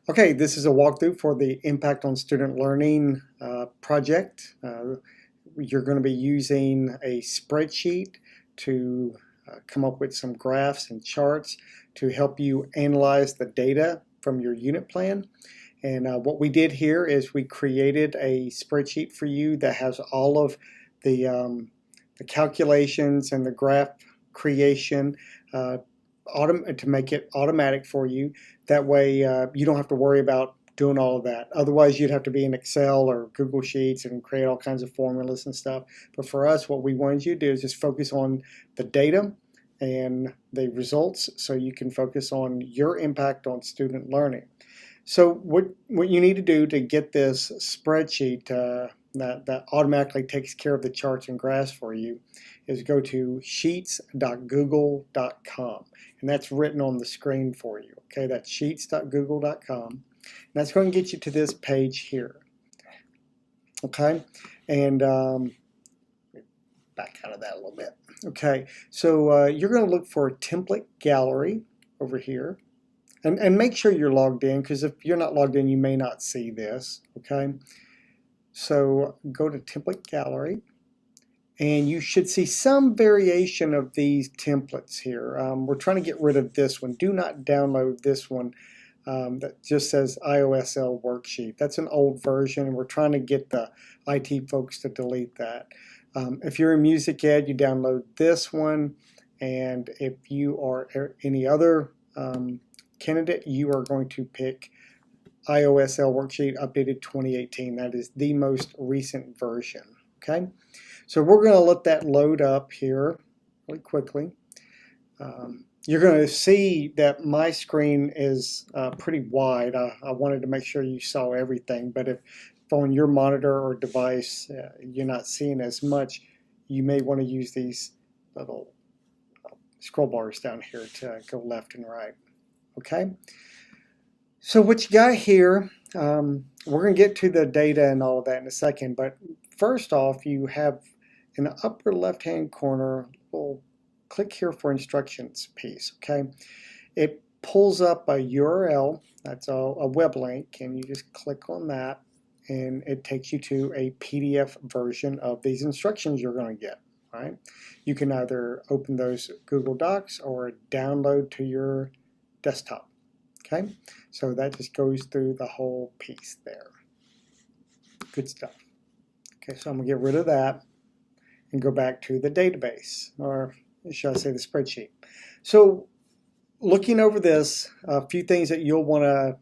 Okay, this is a walkthrough for the Impact on Student Learning project. You're going to be using a spreadsheet to come up with some graphs and charts to help you analyze the data from your unit plan. And what we did here is we created a spreadsheet for you that has all of the calculations and the graph creation uh, to make it automatic for you. That way you don't have to worry about doing all of that. Otherwise, you'd have to be in Excel or Google Sheets and create all kinds of formulas and stuff. But for us, what we wanted you to do is just focus on the data and the results so you can focus on your impact on student learning. So what you need to do to get this spreadsheet that automatically takes care of the charts and graphs for you is go to sheets.google.com, and that's written on the screen for you. Okay, that's sheets.google.com, and that's going to get you to this page here. Okay, and back out of that a little bit. Okay, so you're going to look for a template gallery over here. And make sure you're logged in, because if you're not logged in, you may not see this. Okay, so go to template gallery, and you should see some variation of these templates here. We're trying to get rid of this one. Do not download this one that just says IOSL worksheet. That's an old version, and we're trying to get the IT folks to delete that. If you're in music ed, you download this one, and if you are any other candidate, you are going to pick IOSL worksheet updated 2018. That is the most recent version. Okay, so we're going to let that load up here really quickly. You're going to see that my screen is pretty wide. I wanted to make sure you saw everything, but if on your monitor or device you're not seeing as much, you may want to use these little scroll bars down here to go left and right. Okay, so what you got here, we're going to get to the data and all of that in a second, but first off, you have in the upper left hand corner, we'll click here for instructions piece. Okay, it pulls up a URL, that's a web link, and you just click on that, and it takes you to a PDF version of these instructions you're going to get. Right, you can either open those Google Docs or download to your desktop. Okay, so that just goes through the whole piece there. Good stuff. Okay, so I'm going to get rid of that and go back to the database, or should I say the spreadsheet. So looking over this, a few things that you'll want to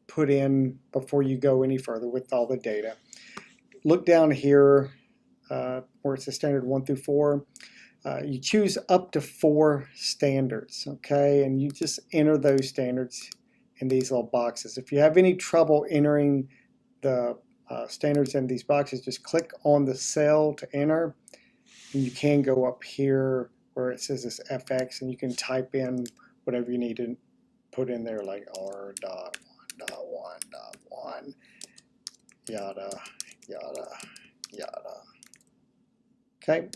put in before you go any further with all the data. Look down here where it's a standard 1 through 4. You choose up to 4 standards, okay, and you just enter those standards in these little boxes. If you have any trouble entering the standards in these boxes, just click on the cell to enter, and you can go up here where it says this FX, and you can type in whatever you need to put in there, like R.1.1.1, yada, yada, yada. Okay,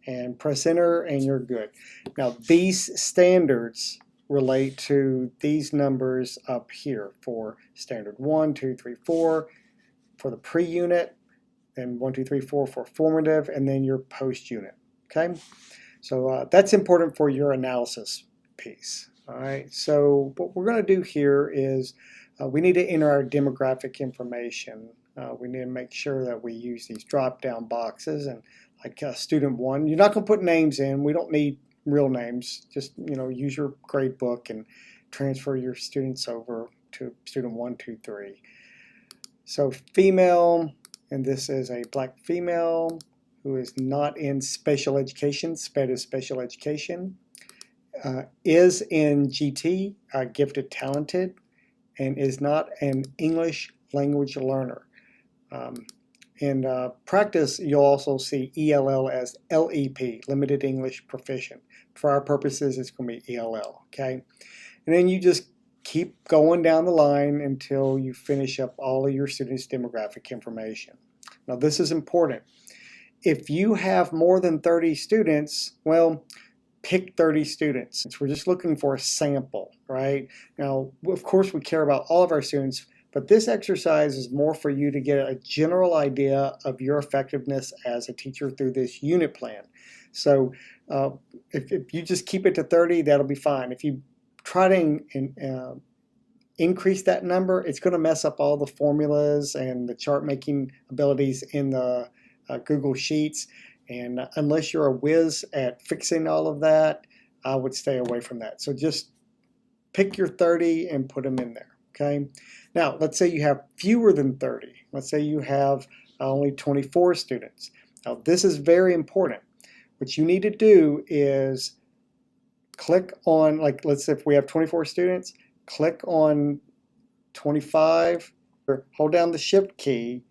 and press enter, and you're good. Now, these standards relate to these numbers up here for standard 1, 2, 3, 4 for the pre-unit, and 1, 2, 3, 4 for formative, and then your post-unit. Okay, so that's important for your analysis piece. All right, so what we're going to do here is we need to enter our demographic information. We need to make sure that we use these drop-down boxes, and like student 1, you're not going to put names in. We don't need real names. Just use your grade book and transfer your students over to student 1, 2, 3. So female, and this is a black female who is not in special education. SPED is special education. Is in GT, gifted talented, and is not an English language learner. In practice, you'll also see ELL as LEP, Limited English Proficient. For our purposes, it's going to be ELL, okay? And then you just keep going down the line until you finish up all of your students' demographic information. Now, this is important. If you have more than 30 students, well, pick 30 students. We're just looking for a sample, right? Now, of course, we care about all of our students, but this exercise is more for you to get a general idea of your effectiveness as a teacher through this unit plan. So if you just keep it to 30, that'll be fine. If you try to increase that number, it's going to mess up all the formulas and the chart making abilities in the Google Sheets. And unless you're a whiz at fixing all of that, I would stay away from that. So just pick your 30 and put them in there, okay? Now, let's say you have fewer than 30. Let's say you have only 24 students. Now, this is very important. What you need to do is click on, like, let's say if we have 24 students, click on 25, or hold down the Shift key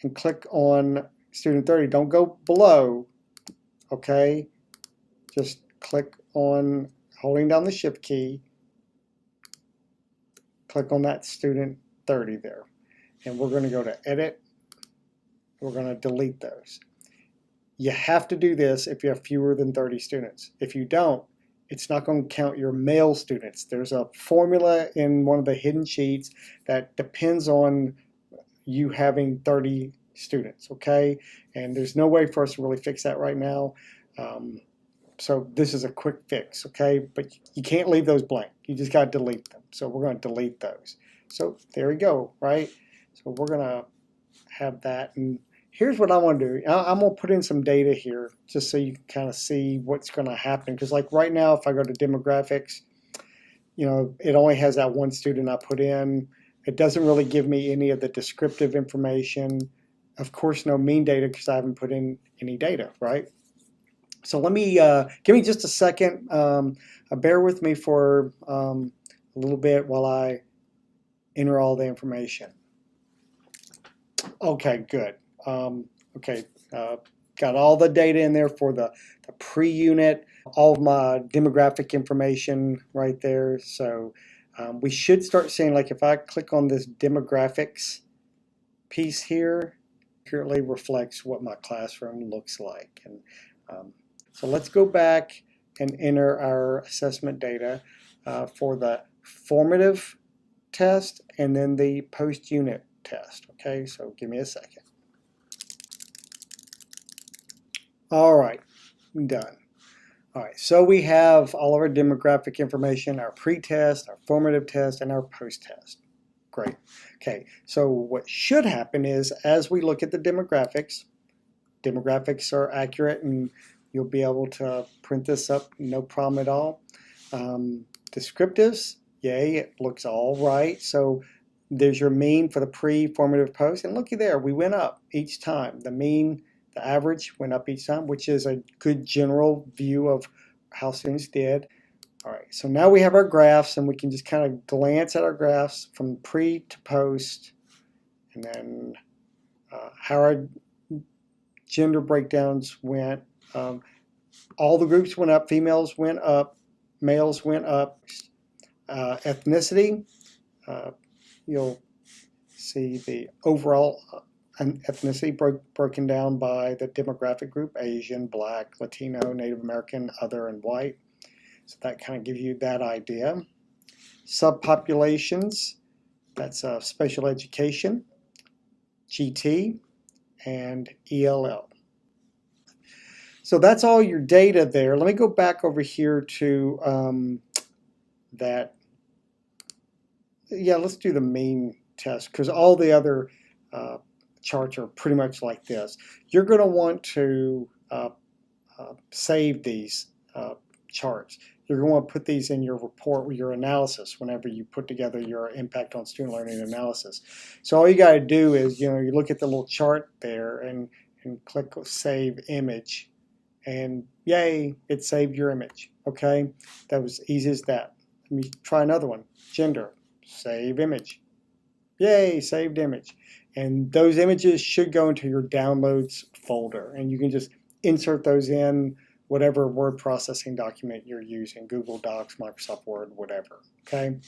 and click on student 30. Don't go below, okay? Just click on, holding down the Shift key, click on that student 30 there. And we're going to go to Edit. We're going to delete those. You have to do this if you have fewer than 30 students. If you don't, it's not going to count your male students. There's a formula in one of the hidden sheets that depends on you having 30 students, okay? And there's no way for us to really fix that right now. So this is a quick fix, okay? But you can't leave those blank. You just got to delete them. So we're going to delete those. So there we go, right? So we're going to have that. And here's what I want to do. I'm going to put in some data here just so you can kind of see what's going to happen. Because like right now, if I go to demographics, you know, it only has that one student I put in. It doesn't really give me any of the descriptive information. Of course, no mean data because I haven't put in any data, right? So let me, give me just a second. Bear with me for a little bit while I enter all the information. Okay, good. Okay, got all the data in there for the pre-unit, all of my demographic information right there. So we should start seeing, like if I click on this demographics piece here, accurately reflects what my classroom looks like. And so let's go back and enter our assessment data for the formative test and then the post-unit test. Okay, so give me a second. All right, I'm done. All right, so we have all of our demographic information, our pre-test, our formative test, and our post-test. Great. Okay, so what should happen is as we look at the demographics are accurate and you'll be able to print this up, no problem at all. Descriptives, yay, it looks all right. So there's your mean for the pre-formative post, and looky there, we went up each time. The mean, the average went up each time, which is a good general view of how students did. All right, so now we have our graphs, and we can just kind of glance at our graphs from pre to post, and then how our gender breakdowns went. All the groups went up, females went up, males went up. Ethnicity, you'll see the overall ethnicity broken down by the demographic group: Asian, Black, Latino, Native American, other, and white. So that kind of gives you that idea. Subpopulations, that's special education, GT, and ELL. So that's all your data there. Let me go back over here to that. Yeah, let's do the mean test because all the other charts are pretty much like this. You're going to want to save these charts. You're going to put these in your report with your analysis whenever you put together your impact on student learning analysis. So all you got to do is, you look at the little chart there and click Save Image, and yay, it saved your image. Okay, that was easy as that. Let me try another one. Gender, save image. Yay, saved image. And those images should go into your downloads folder, and you can just insert those in whatever word processing document you're using, Google Docs, Microsoft Word, whatever. Okay.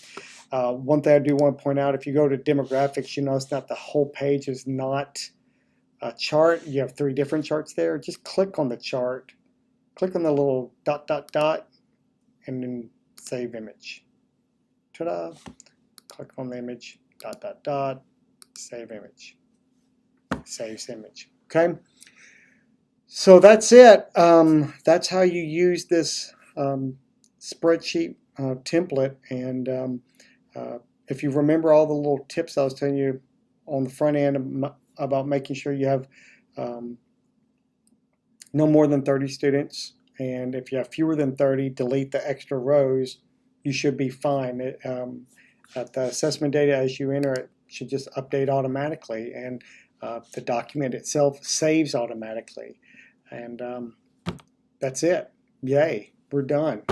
One thing I do want to point out, if you go to demographics, you notice that the whole page is not a chart. You have 3 different charts there. Just click on the chart, click on the little dot, dot, dot, and then save image. Ta-da! Click on the image, dot, dot, dot, save image. Saves image. Okay? So that's it. That's how you use this spreadsheet template. And if you remember all the little tips I was telling you on the front end about making sure you have no more than 30 students, and if you have fewer than 30, delete the extra rows, you should be fine. The assessment data, as you enter it, should just update automatically, and the document itself saves automatically. And that's it. Yay, we're done.